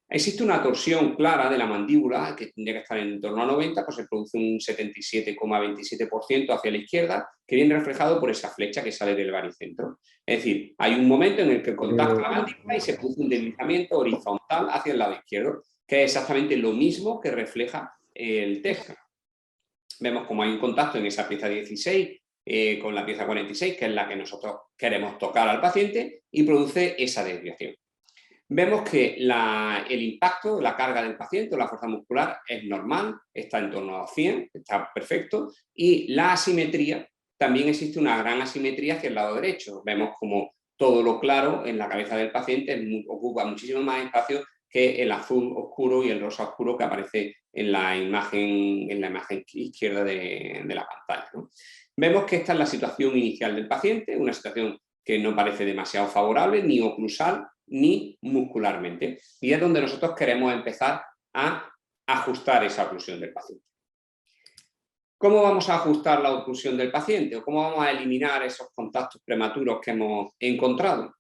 S2: Existe una torsión clara de la mandíbula que tendría que estar en torno a 90, pues se produce un 77,27% hacia la izquierda, que viene reflejado por esa flecha que sale del baricentro. Es decir, hay un momento en el que contacta la mandíbula y se produce un deslizamiento horizontal hacia el lado izquierdo, que es exactamente lo mismo que refleja el TESCAN. Vemos como hay un contacto en esa pieza 16 con la pieza 46, que es la que nosotros queremos tocar al paciente, y produce esa desviación. Vemos que el impacto, la carga del paciente o la fuerza muscular es normal, está en torno a 100, está perfecto, y la asimetría, también existe una gran asimetría hacia el lado derecho. Vemos como todo lo claro en la cabeza del paciente ocupa muchísimo más espacio que el azul oscuro y el rosa oscuro que aparece en la imagen izquierda de la pantalla, ¿no? Vemos que esta es la situación inicial del paciente, una situación que no parece demasiado favorable, ni oclusal ni muscularmente. Y es donde nosotros queremos empezar a ajustar esa oclusión del paciente. ¿Cómo vamos a ajustar la oclusión del paciente o cómo vamos a eliminar esos contactos prematuros que hemos encontrado?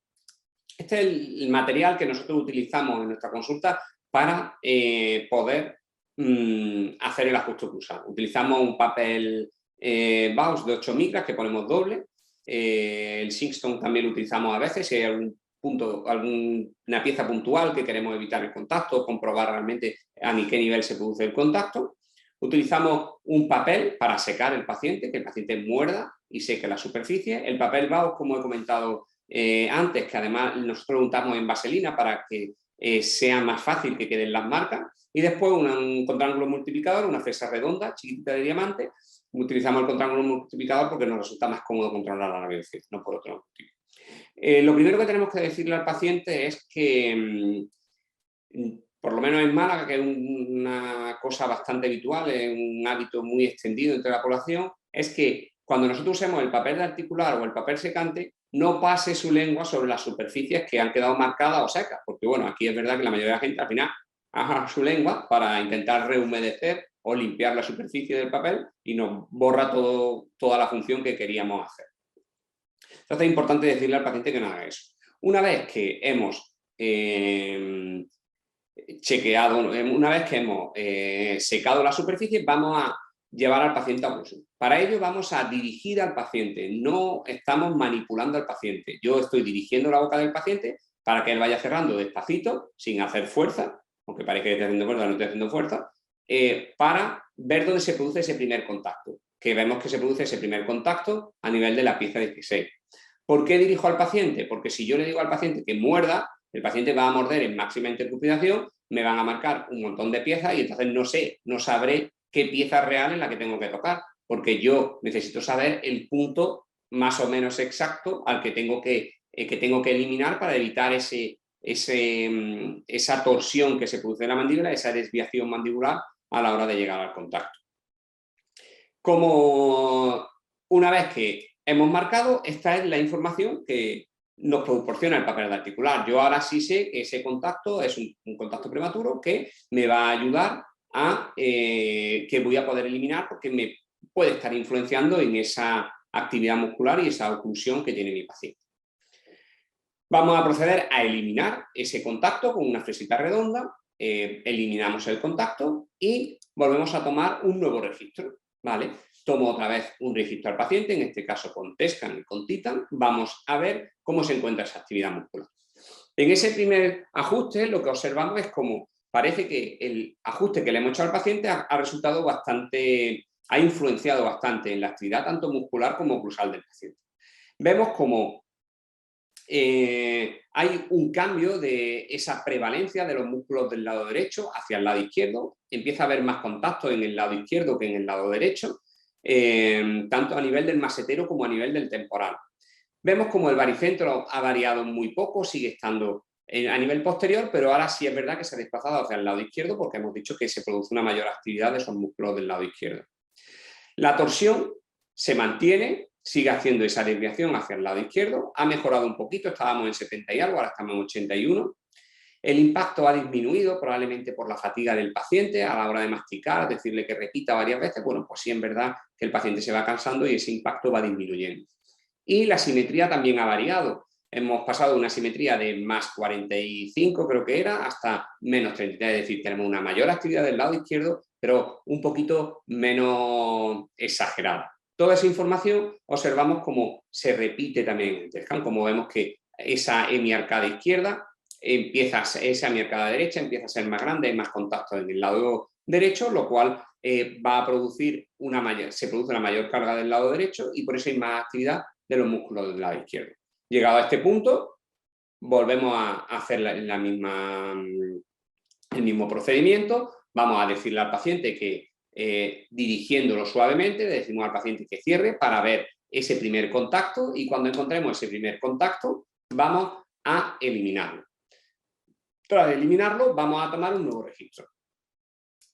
S2: Este es el material que nosotros utilizamos en nuestra consulta para poder hacer el ajuste oclusal. Utilizamos un papel Bausch de 8 micras que ponemos doble. El Singstone también lo utilizamos a veces si hay alguna pieza puntual que queremos evitar el contacto, comprobar realmente a qué nivel se produce el contacto. Utilizamos un papel para secar el paciente, que el paciente muerda y seque la superficie. El papel Bausch, como he comentado antes, que además nosotros lo untamos en vaselina para que sea más fácil que queden las marcas. Y después un contraángulo multiplicador, una fresa redonda, chiquitita de diamante. Utilizamos el contraángulo multiplicador porque nos resulta más cómodo controlar la radiación, no por otro motivo. Lo primero que tenemos que decirle al paciente es que por lo menos en Málaga, que es una cosa bastante habitual, es un hábito muy extendido entre la población, es que cuando nosotros usemos el papel de articular o el papel secante, no pase su lengua sobre las superficies que han quedado marcadas o secas, porque bueno, aquí es verdad que la mayoría de la gente al final agarra su lengua para intentar rehumedecer o limpiar la superficie del papel y nos borra toda la función que queríamos hacer. Entonces es importante decirle al paciente que no haga eso. Una vez que hemos secado la superficie, vamos a llevar al paciente a oclusión. Para ello vamos a dirigir al paciente, no estamos manipulando al paciente. Yo estoy dirigiendo la boca del paciente para que él vaya cerrando despacito, sin hacer fuerza, aunque parece que estoy haciendo fuerza, no estoy haciendo fuerza, para ver dónde se produce ese primer contacto. Que vemos que se produce ese primer contacto a nivel de la pieza 16. ¿Por qué dirijo al paciente? Porque si yo le digo al paciente que muerda, el paciente va a morder en máxima intercupidación, me van a marcar un montón de piezas y entonces no sabré qué pieza real es la que tengo que tocar, porque yo necesito saber el punto más o menos exacto al que tengo que eliminar para evitar esa torsión que se produce en la mandíbula, esa desviación mandibular a la hora de llegar al contacto. Como una vez que hemos marcado, esta es la información que nos proporciona el papel de articular. Yo ahora sí sé que ese contacto es un contacto prematuro que me va a ayudar a que voy a poder eliminar porque me puede estar influenciando en esa actividad muscular y esa oclusión que tiene mi paciente. Vamos a proceder a eliminar ese contacto con una fresita redonda, eliminamos el contacto y volvemos a tomar un nuevo registro, ¿vale? Tomo otra vez un registro al paciente, en este caso con Tescan y con Titan, vamos a ver cómo se encuentra esa actividad muscular. En ese primer ajuste lo que observamos es como parece que el ajuste que le hemos hecho al paciente ha resultado ha influenciado bastante en la actividad tanto muscular como oclusal del paciente. Vemos como hay un cambio de esa prevalencia de los músculos del lado derecho hacia el lado izquierdo, empieza a haber más contacto en el lado izquierdo que en el lado derecho, tanto a nivel del masetero como a nivel del temporal. Vemos como el baricentro ha variado muy poco, sigue estando a nivel posterior, pero ahora sí es verdad que se ha desplazado hacia el lado izquierdo porque hemos dicho que se produce una mayor actividad de esos músculos del lado izquierdo. La torsión se mantiene, sigue haciendo esa desviación hacia el lado izquierdo, ha mejorado un poquito, estábamos en 70 y algo, ahora estamos en 81. El impacto ha disminuido probablemente por la fatiga del paciente a la hora de masticar, decirle que repita varias veces, bueno, pues sí, en verdad que el paciente se va cansando y ese impacto va disminuyendo. Y la simetría también ha variado. Hemos pasado de una simetría de más 45, creo que era, hasta menos 33, es decir, tenemos una mayor actividad del lado izquierdo, pero un poquito menos exagerada. Toda esa información observamos cómo se repite también en el Tescan, como vemos que esa hemiarcada izquierda esa hemiarcada derecha empieza a ser más grande, hay más contacto en el lado derecho, lo cual va a producir se produce una mayor carga del lado derecho y por eso hay más actividad de los músculos del lado izquierdo. Llegado a este punto, volvemos a hacer el mismo procedimiento, vamos a decirle al paciente que dirigiéndolo suavemente, le decimos al paciente que cierre para ver ese primer contacto y cuando encontremos ese primer contacto vamos a eliminarlo. Tras eliminarlo, vamos a tomar un nuevo registro.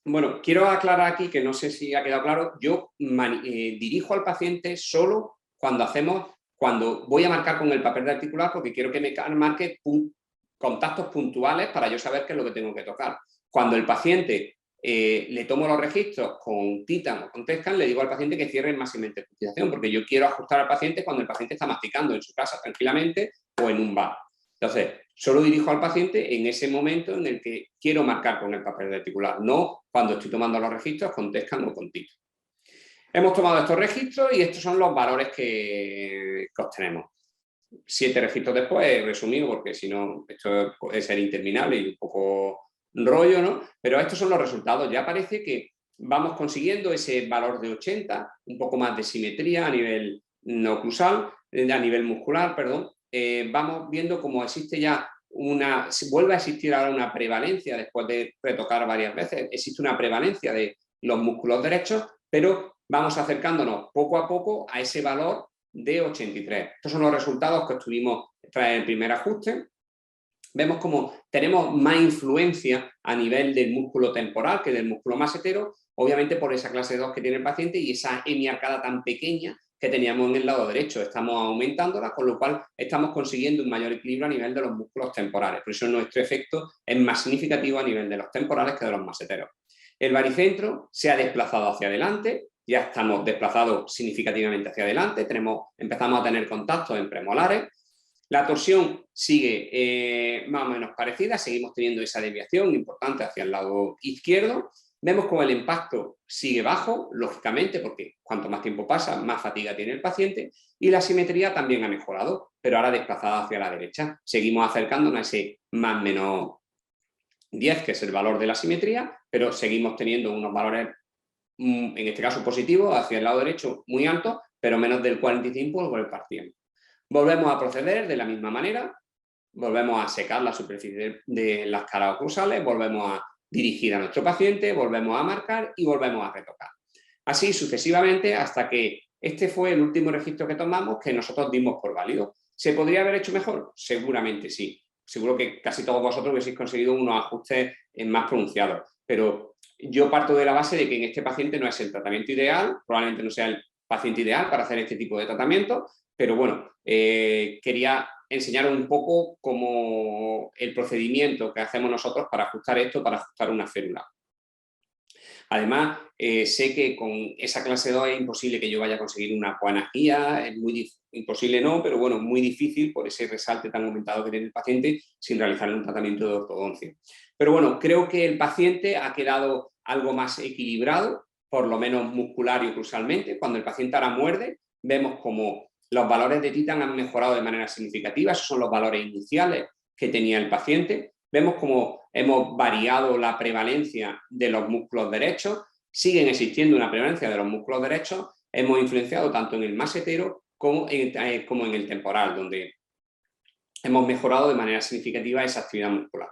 S2: Bueno, quiero aclarar aquí, que no sé si ha quedado claro, yo dirijo al paciente solo cuando voy a marcar con el papel de articular, porque quiero que me marque contactos puntuales para yo saber qué es lo que tengo que tocar. Cuando el paciente le tomo los registros con Titan o con TESCAN, le digo al paciente que cierre el máxima utilización, porque yo quiero ajustar al paciente cuando el paciente está masticando en su casa tranquilamente o en un bar. Entonces, solo dirijo al paciente en ese momento en el que quiero marcar con el papel articular, no cuando estoy tomando los registros con TESCAN o con Titan. Hemos tomado estos registros y estos son los valores que obtenemos. 7 registros después, resumido, porque si no, esto puede ser interminable y un poco rollo, ¿no? Pero estos son los resultados. Ya parece que vamos consiguiendo ese valor de 80, un poco más de simetría a nivel oclusal, a nivel muscular, perdón. Vamos viendo cómo existe ya vuelve a existir ahora una prevalencia después de retocar varias veces. Existe una prevalencia de los músculos derechos, pero vamos acercándonos poco a poco a ese valor de 83. Estos son los resultados que obtuvimos tras el primer ajuste. Vemos como tenemos más influencia a nivel del músculo temporal que del músculo masetero, obviamente por esa clase 2 que tiene el paciente y esa hemiarcada tan pequeña que teníamos en el lado derecho. Estamos aumentándola, con lo cual estamos consiguiendo un mayor equilibrio a nivel de los músculos temporales. Por eso nuestro efecto es más significativo a nivel de los temporales que de los maseteros. El baricentro se ha desplazado hacia adelante, ya estamos desplazados significativamente hacia adelante, empezamos a tener contactos en premolares. La torsión sigue más o menos parecida, seguimos teniendo esa desviación importante hacia el lado izquierdo. Vemos como el impacto sigue bajo, lógicamente, porque cuanto más tiempo pasa, más fatiga tiene el paciente, y la simetría también ha mejorado, pero ahora desplazada hacia la derecha. Seguimos acercándonos a ese más o menos 10, que es el valor de la simetría, pero seguimos teniendo unos valores, en este caso positivos, hacia el lado derecho muy altos, pero menos del 45 por el parcial. Volvemos a proceder de la misma manera, volvemos a secar la superficie de las caras oclusales, volvemos a dirigir a nuestro paciente, volvemos a marcar y volvemos a retocar. Así sucesivamente hasta que este fue el último registro que tomamos que nosotros dimos por válido. ¿Se podría haber hecho mejor? Seguramente sí. Seguro que casi todos vosotros hubieseis conseguido unos ajustes más pronunciados, pero yo parto de la base de que en este paciente no es el tratamiento ideal, probablemente no sea el paciente ideal para hacer este tipo de tratamiento, pero bueno, quería enseñaros un poco cómo el procedimiento que hacemos nosotros para ajustar esto, para ajustar una férula. Además, sé que con esa clase 2 es imposible que yo vaya a conseguir una buena guía, es muy imposible no, pero bueno, muy difícil por ese resalte tan aumentado que tiene el paciente sin realizar un tratamiento de ortodoncia. Pero bueno, creo que el paciente ha quedado algo más equilibrado, por lo menos muscular y oclusalmente. Cuando el paciente ahora muerde, vemos como los valores de Titan han mejorado de manera significativa, esos son los valores iniciales que tenía el paciente. Vemos como hemos variado la prevalencia de los músculos derechos, siguen existiendo una prevalencia de los músculos derechos, hemos influenciado tanto en el masetero como en el temporal, donde hemos mejorado de manera significativa esa actividad muscular.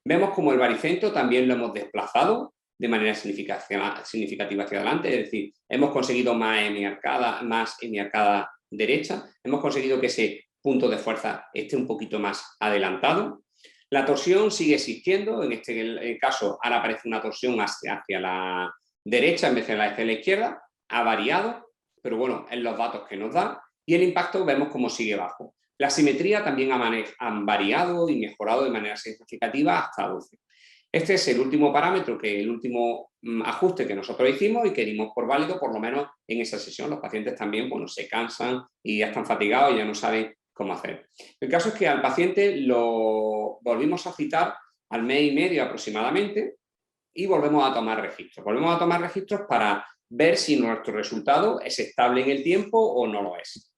S2: Vemos como el baricentro también lo hemos desplazado de manera significativa hacia adelante, es decir, hemos conseguido más hemiarcada derecha, hemos conseguido que ese punto de fuerza esté un poquito más adelantado. La torsión sigue existiendo, en este caso ahora aparece una torsión hacia la derecha en vez de hacia la izquierda, ha variado, pero bueno, en los datos que nos da, y el impacto vemos cómo sigue bajo. La simetría también han variado y mejorado de manera significativa hasta 12. Este es el último parámetro, el último ajuste que nosotros hicimos y que dimos por válido, por lo menos en esa sesión. Los pacientes también, bueno, se cansan y ya están fatigados y ya no saben cómo hacer. El caso es que al paciente lo volvimos a citar al mes y medio aproximadamente y volvemos a tomar registros. Volvemos a tomar registros para ver si nuestro resultado es estable en el tiempo o no lo es.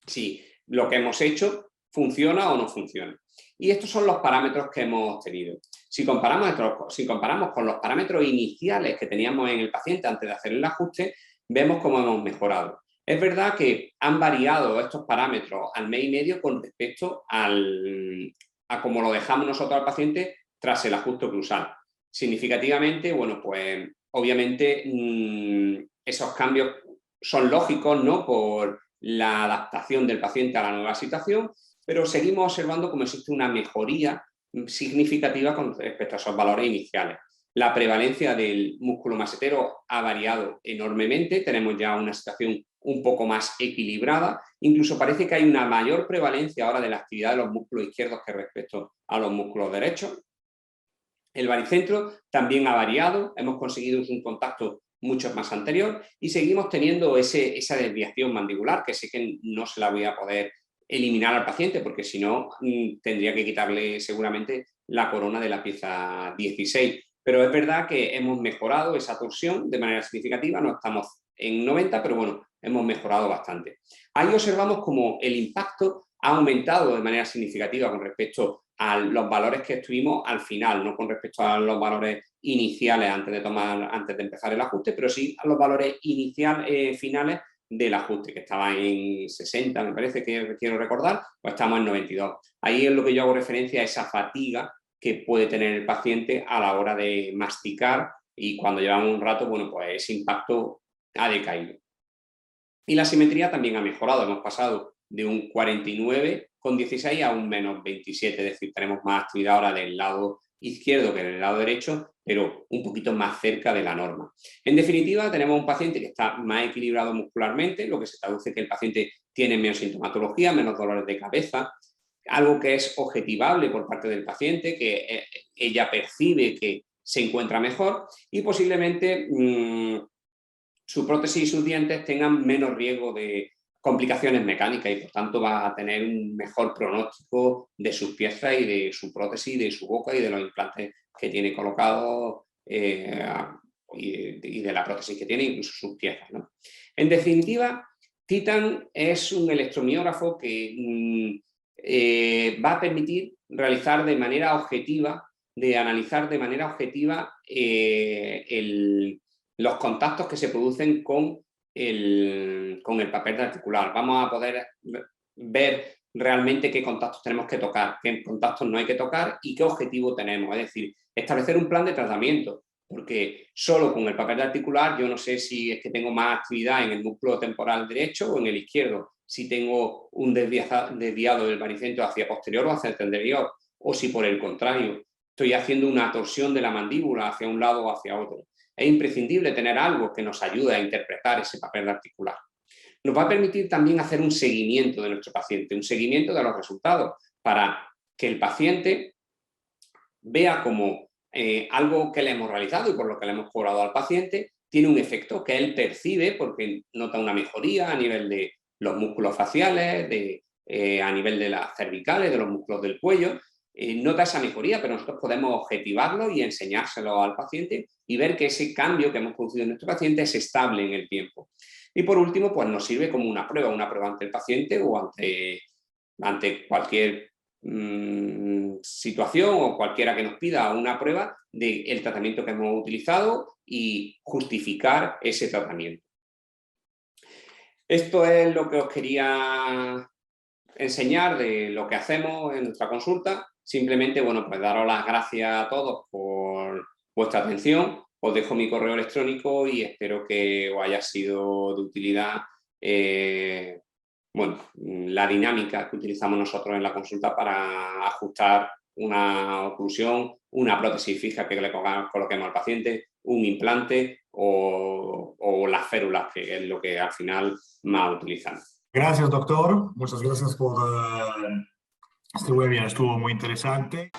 S2: Si lo que hemos hecho funciona o no funciona. Y estos son los parámetros que hemos tenido. Si comparamos con los parámetros iniciales que teníamos en el paciente antes de hacer el ajuste, vemos cómo hemos mejorado. Es verdad que han variado estos parámetros al mes y medio con respecto a cómo lo dejamos nosotros al paciente tras el ajuste oclusal. Significativamente, bueno, pues obviamente esos cambios son lógicos, ¿no?, por la adaptación del paciente a la nueva situación, pero seguimos observando cómo existe una mejoría significativa con respecto a esos valores iniciales. La prevalencia del músculo masetero ha variado enormemente, tenemos ya una situación un poco más equilibrada, incluso parece que hay una mayor prevalencia ahora de la actividad de los músculos izquierdos que respecto a los músculos derechos. El baricentro también ha variado, hemos conseguido un contacto mucho más anterior y seguimos teniendo esa desviación mandibular, que sé que no se la voy a poder eliminar al paciente, porque si no tendría que quitarle seguramente la corona de la pieza 16. Pero es verdad que hemos mejorado esa torsión de manera significativa, no estamos en 90, pero bueno, hemos mejorado bastante. Ahí observamos como el impacto ha aumentado de manera significativa con respecto a los valores que estuvimos al final, no con respecto a los valores iniciales antes de empezar el ajuste, pero sí a los valores finales del ajuste, que estaba en 60, me parece que quiero recordar, pues estamos en 92. Ahí es lo que yo hago referencia a esa fatiga que puede tener el paciente a la hora de masticar, y cuando llevamos un rato, bueno, pues ese impacto ha decaído. Y la simetría también ha mejorado, hemos pasado de un 49,16 a un menos 27, es decir, tenemos más actividad ahora del lado izquierdo que del lado derecho, pero un poquito más cerca de la norma. En definitiva, tenemos un paciente que está más equilibrado muscularmente, lo que se traduce que el paciente tiene menos sintomatología, menos dolores de cabeza, algo que es objetivable por parte del paciente, que ella percibe que se encuentra mejor, y posiblemente su prótesis y sus dientes tengan menos riesgo de complicaciones mecánicas, y por tanto va a tener un mejor pronóstico de sus piezas y de su prótesis, de su boca y de los implantes que tiene colocados y de la prótesis que tiene, incluso sus piezas, ¿no? En definitiva, Titan es un electromiógrafo que va a permitir realizar de manera objetiva, analizar de manera objetiva los contactos que se producen con el papel articular. Vamos a poder ver realmente qué contactos tenemos que tocar, qué contactos no hay que tocar y qué objetivo tenemos. Es decir, establecer un plan de tratamiento, porque solo con el papel articular yo no sé si es que tengo más actividad en el músculo temporal derecho o en el izquierdo, si tengo un desviado del baricentro hacia posterior o hacia anterior, o si por el contrario estoy haciendo una torsión de la mandíbula hacia un lado o hacia otro. Es imprescindible tener algo que nos ayude a interpretar ese papel articular. Nos va a permitir también hacer un seguimiento de nuestro paciente, un seguimiento de los resultados, para que el paciente vea como algo que le hemos realizado y por lo que le hemos cobrado al paciente tiene un efecto que él percibe, porque nota una mejoría a nivel de los músculos faciales, a nivel de las cervicales, de los músculos del cuello. Nota esa mejoría, pero nosotros podemos objetivarlo y enseñárselo al paciente y ver que ese cambio que hemos producido en nuestro paciente es estable en el tiempo. Y por último, pues nos sirve como una prueba ante el paciente o ante cualquier situación o cualquiera que nos pida una prueba del tratamiento que hemos utilizado y justificar ese tratamiento. Esto es lo que os quería enseñar de lo que hacemos en nuestra consulta. Simplemente, bueno, pues daros las gracias a todos por vuestra atención. Os dejo mi correo electrónico y espero que os haya sido de utilidad la dinámica que utilizamos nosotros en la consulta para ajustar una oclusión, una prótesis fija que le coloquemos al paciente, un implante o las férulas, que es lo que al final más utilizamos.
S1: Gracias, doctor. Muchas gracias por este webinar. Estuvo muy interesante.